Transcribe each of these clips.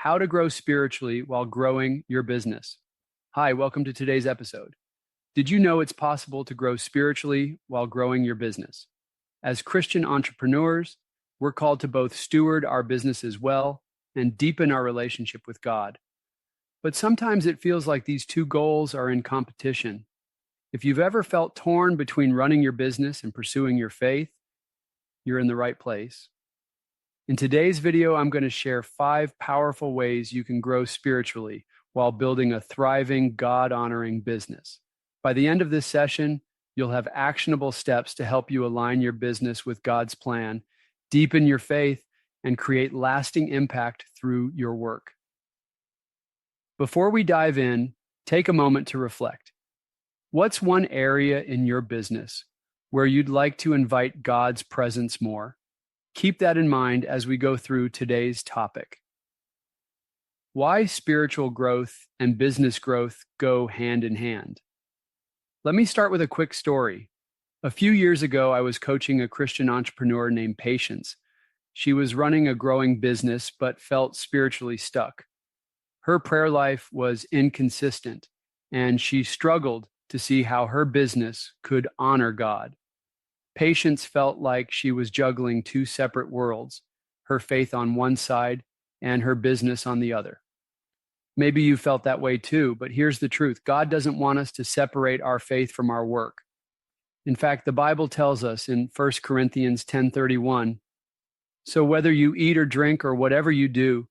How to Grow Spiritually While Growing Your Business. Hi, welcome to today's episode. Did you know it's possible to grow spiritually while growing your business? As Christian entrepreneurs, we're called to both steward our businesses well and deepen our relationship with God. But sometimes it feels like these two goals are in competition. If you've ever felt torn between running your business and pursuing your faith, you're in the right place. In today's video, I'm going to share 5 powerful ways you can grow spiritually while building a thriving, God-honoring business. By the end of this session, you'll have actionable steps to help you align your business with God's plan, deepen your faith, and create lasting impact through your work. Before we dive in, take a moment to reflect. What's one area in your business where you'd like to invite God's presence more? Keep that in mind as we go through today's topic. Why spiritual growth and business growth go hand in hand. Let me start with a quick story. A few years ago, I was coaching a Christian entrepreneur named Patience. She was running a growing business but felt spiritually stuck. Her prayer life was inconsistent, and she struggled to see how her business could honor God. Patience felt like she was juggling 2 separate worlds, her faith on one side and her business on the other. Maybe you felt that way too, but here's the truth. God doesn't want us to separate our faith from our work. In fact, the Bible tells us in 1 Corinthians 10:31, "So whether you eat or drink or whatever you do,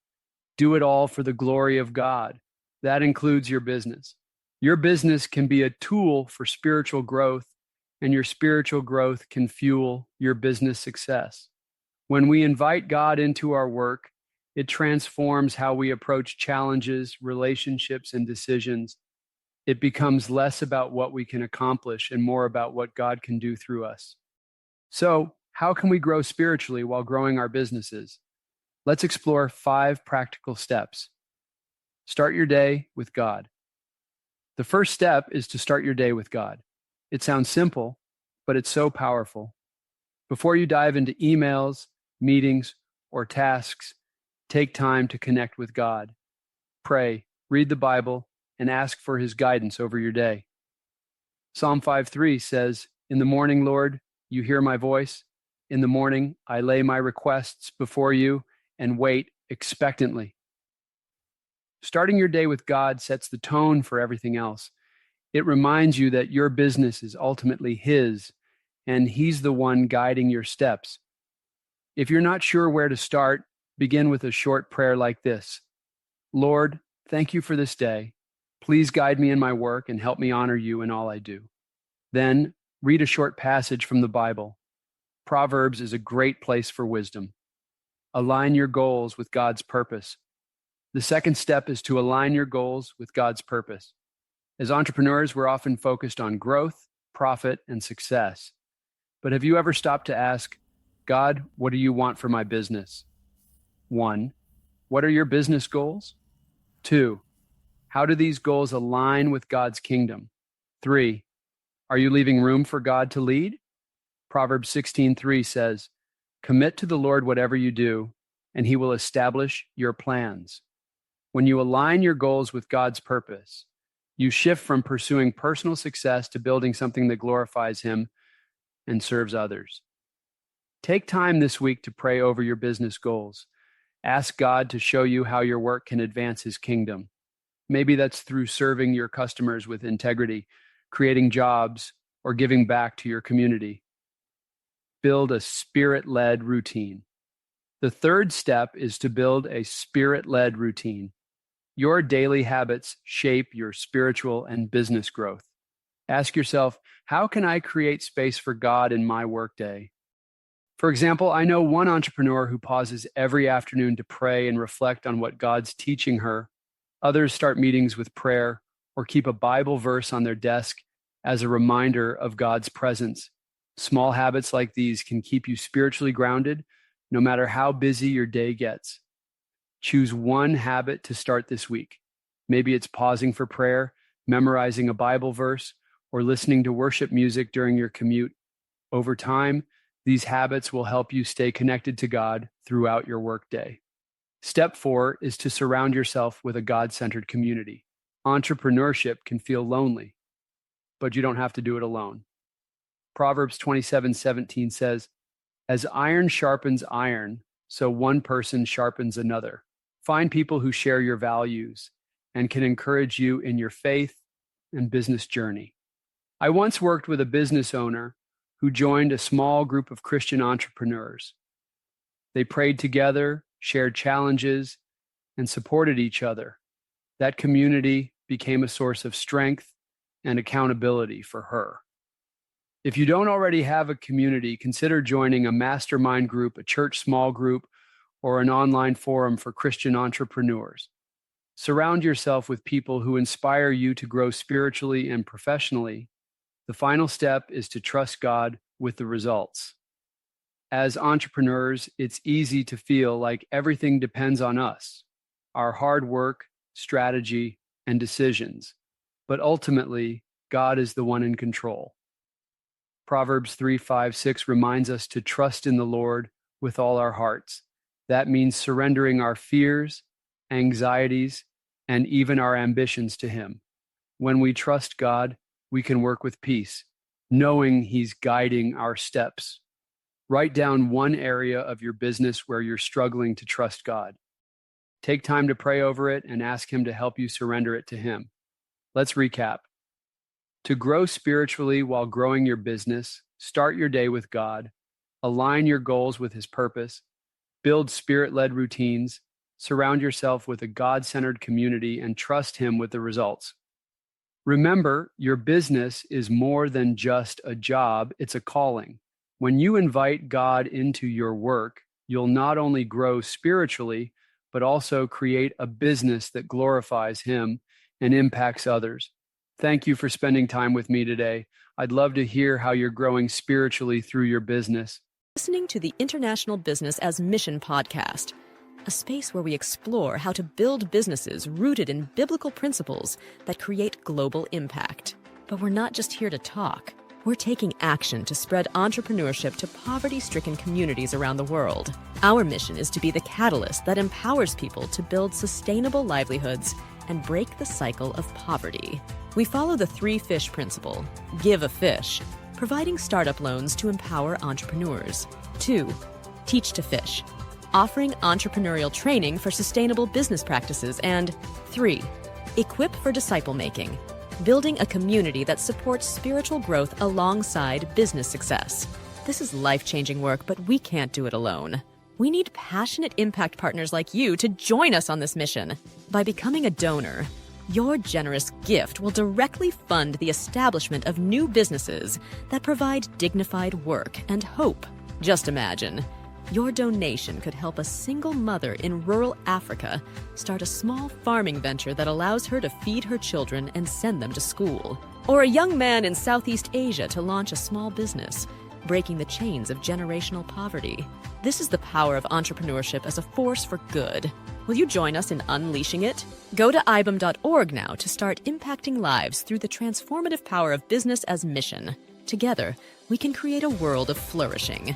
do it all for the glory of God." That includes your business. Your business can be a tool for spiritual growth, and your spiritual growth can fuel your business success. When we invite God into our work, it transforms how we approach challenges, relationships, and decisions. It becomes less about what we can accomplish and more about what God can do through us. So, how can we grow spiritually while growing our businesses? Let's explore 5 practical steps. Start your day with God. The first step is to start your day with God. It sounds simple, but it's so powerful. Before you dive into emails, meetings, or tasks, take time to connect with God. Pray, read the Bible, and ask for His guidance over your day. Psalm 5:3 says, "In the morning, Lord, you hear my voice. In the morning, I lay my requests before you and wait expectantly." Starting your day with God sets the tone for everything else. It reminds you that your business is ultimately His, and He's the one guiding your steps. If you're not sure where to start, begin with a short prayer like this. Lord, thank you for this day. Please guide me in my work and help me honor you in all I do. Then, read a short passage from the Bible. Proverbs is a great place for wisdom. Align your goals with God's purpose. The second step is to align your goals with God's purpose. As entrepreneurs, we're often focused on growth, profit, and success. But have you ever stopped to ask, God, what do you want for my business? 1, what are your business goals? 2, how do these goals align with God's kingdom? 3, are you leaving room for God to lead? Proverbs 16:3 says, "Commit to the Lord whatever you do, and He will establish your plans." When you align your goals with God's purpose, you shift from pursuing personal success to building something that glorifies Him and serves others. Take time this week to pray over your business goals. Ask God to show you how your work can advance His kingdom. Maybe that's through serving your customers with integrity, creating jobs, or giving back to your community. Build a spirit-led routine. The third step is to build a spirit-led routine. Your daily habits shape your spiritual and business growth. Ask yourself, how can I create space for God in my workday? For example, I know one entrepreneur who pauses every afternoon to pray and reflect on what God's teaching her. Others start meetings with prayer or keep a Bible verse on their desk as a reminder of God's presence. Small habits like these can keep you spiritually grounded no matter how busy your day gets. Choose one habit to start this week. Maybe it's pausing for prayer, memorizing a Bible verse, or listening to worship music during your commute. Over time, these habits will help you stay connected to God throughout your workday. Step 4 is to surround yourself with a God-centered community. Entrepreneurship can feel lonely, but you don't have to do it alone. Proverbs 27:17 says, "As iron sharpens iron, so one person sharpens another." Find people who share your values and can encourage you in your faith and business journey. I once worked with a business owner who joined a small group of Christian entrepreneurs. They prayed together, shared challenges, and supported each other. That community became a source of strength and accountability for her. If you don't already have a community, consider joining a mastermind group, a church small group, or an online forum for Christian entrepreneurs. Surround yourself with people who inspire you to grow spiritually and professionally. The final step is to trust God with the results. As entrepreneurs, it's easy to feel like everything depends on us, our hard work, strategy, and decisions. But ultimately, God is the one in control. Proverbs 3:5-6 reminds us to trust in the Lord with all our hearts. That means surrendering our fears, anxieties, and even our ambitions to Him. When we trust God, we can work with peace, knowing He's guiding our steps. Write down one area of your business where you're struggling to trust God. Take time to pray over it and ask Him to help you surrender it to Him. Let's recap. To grow spiritually while growing your business, start your day with God, align your goals with His purpose, build spirit-led routines, surround yourself with a God-centered community, and trust Him with the results. Remember, your business is more than just a job, it's a calling. When you invite God into your work, you'll not only grow spiritually, but also create a business that glorifies Him and impacts others. Thank you for spending time with me today. I'd love to hear how you're growing spiritually through your business. Listening to the International Business as Mission podcast, a space where we explore how to build businesses rooted in biblical principles that create global impact. But we're not just here to talk. We're taking action to spread entrepreneurship to poverty-stricken communities around the world. Our mission is to be the catalyst that empowers people to build sustainable livelihoods and break the cycle of poverty. We follow the 3-fish principle: give a fish, providing startup loans to empower entrepreneurs. 2, teach to fish, offering entrepreneurial training for sustainable business practices. And 3, equip for disciple making, building a community that supports spiritual growth alongside business success. This is life-changing work, but we can't do it alone. We need passionate impact partners like you to join us on this mission. By becoming a donor, your generous gift will directly fund the establishment of new businesses that provide dignified work and hope. Just imagine, your donation could help a single mother in rural Africa start a small farming venture that allows her to feed her children and send them to school. Or a young man in Southeast Asia to launch a small business, breaking the chains of generational poverty. This is the power of entrepreneurship as a force for good. Will you join us in unleashing it? Go to ibum.org now to start impacting lives through the transformative power of business as mission. Together, we can create a world of flourishing.